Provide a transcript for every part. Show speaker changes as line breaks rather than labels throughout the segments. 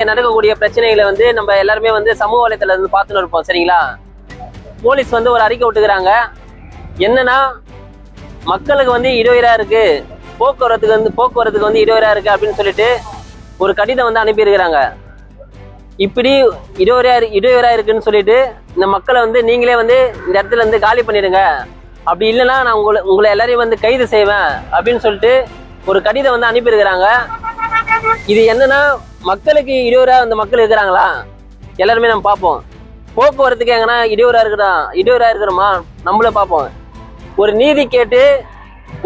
நடக்கக்கூடிய பிரச்சனைகளை வந்து நம்ம எல்லாருமே வந்து சமூக வலைத்தளத்துல இருந்து பார்த்துன்னு இருப்போம். சரிங்களா? போலீஸ் வந்து ஒரு அறிக்கை விட்டுக்கிறாங்க. என்னன்னா, மக்களுக்கு வந்து இடையூறா இருக்கு, போக்குவரத்துக்கு வந்து இடையூறா இருக்கு அப்படின்னு சொல்லிட்டு ஒரு கடிதம் வந்து அனுப்பியிருக்கிறாங்க. இப்படி இடையூறா இருக்குன்னு சொல்லிட்டு இந்த மக்களை வந்து நீங்களே வந்து இந்த இடத்துல இருந்து காலி பண்ணிடுங்க, அப்படி இல்லைன்னா நான் உங்களை எல்லாரையும் வந்து கைது செய்வேன் அப்படின்னு சொல்லிட்டு ஒரு கடிதம் வந்து அனுப்பியிருக்கிறாங்க. இது என்னன்னா, மக்களுக்கு இடையூறா அந்த மக்கள் இருக்கிறாங்களா எல்லாருமே நம்ம பார்ப்போம். போக்குவரத்துக்கு எங்கன்னா இடையூறா இருக்கிறோமா நம்மளே பார்ப்போம். ஒரு நீதி கேட்டு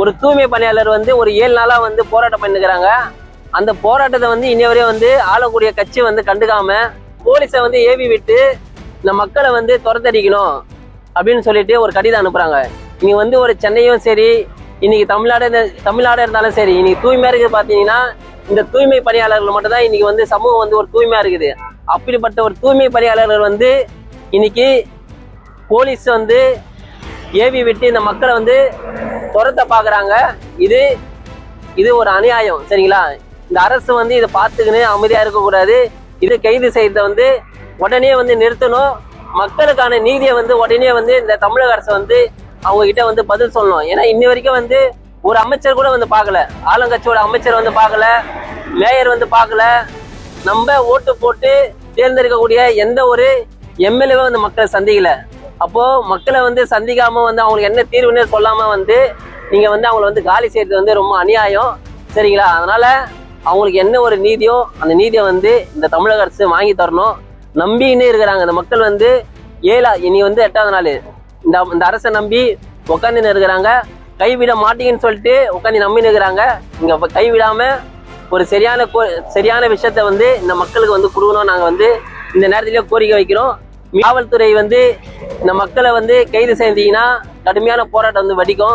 ஒரு தூய்மை பணியாளர் வந்து ஒரு 7 நாளா வந்து போராட்டம் பண்ணிருக்கிறாங்க. அந்த போராட்டத்தை வந்து இன்னவரையும் வந்து ஆளக்கூடிய கட்சி வந்து கண்டுக்காம போலீஸை வந்து ஏவி விட்டு இந்த மக்களை வந்து துரத்தடிக்கணும் அப்படின்னு சொல்லிட்டு ஒரு கடிதம் அனுப்புறாங்க. நீங்க வந்து ஒரு சென்னையும் சரி, இன்னைக்கு தமிழ்நாடு இருந்தாலும் சரி, இன்னைக்கு தூய்மையா இருக்குது. பாத்தீங்கன்னா இந்த தூய்மை பணியாளர்கள் மட்டும் தான் இன்னைக்கு வந்து சமூகம் வந்து ஒரு தூய்மையா இருக்குது. அப்படிப்பட்ட ஒரு தூய்மை பணியாளர்கள் வந்து இன்னைக்கு போலீஸ் வந்து ஏவி விட்டு இந்த மக்களை வந்து துரத்த பாக்குறாங்க. இது ஒரு அநியாயம். சரிங்களா? இந்த அரசு வந்து இதை பார்த்துக்கின்னு அமைதியா இருக்கக்கூடாது. இது கைது செய்யறத வந்து உடனே வந்து நிறுத்தணும். மக்களுக்கான நீதியை வந்து உடனே வந்து இந்த தமிழக அரசு வந்து அவங்க கிட்ட வந்து பதில் சொல்லணும். ஏன்னா இன்னி வரைக்கும் வந்து ஒரு அமைச்சர் கூட வந்து பார்க்கல, ஆளுங்கட்சியோட அமைச்சர் வந்து பார்க்கல, மேயர் வந்து பார்க்கல. நம்ம ஓட்டு போட்டு தேர்ந்தெடுக்கக்கூடிய எந்த ஒரு எம்எல்ஏவும் வந்து மக்களை சந்திக்கல. அப்போ மக்களை வந்து சந்திக்காம வந்து அவங்களுக்கு என்ன தீர்வுன்னு சொல்லாம வந்து நீங்க வந்து அவங்களை வந்து காலி செய்யறது வந்து ரொம்ப அநியாயம். சரிங்களா? அதனால அவங்களுக்கு என்ன ஒரு நீதியோ அந்த நீதியை வந்து இந்த தமிழக அரசு வாங்கி தரணும். நம்பின்னு இருக்கிறாங்க இந்த மக்கள் வந்து. இனி வந்து 8வது நாள் இந்த அரசை நம்பி உட்காந்து இருக்கிறாங்க. கைவிட மாட்டீங்கன்னு சொல்லிட்டு உட்காந்து நம்பின்னு இருக்கிறாங்க. இங்க கைவிடாம ஒரு சரியான விஷயத்த வந்து இந்த மக்களுக்கு வந்து கொடுக்கணும். நாங்க வந்து இந்த நேரத்திலேயே கோரிக்கை வைக்கிறோம். காவல்துறை வந்து இந்த மக்களை வந்து கைது செஞ்சீங்கன்னா கடுமையான போராட்டம் வந்து வெடிக்கும்.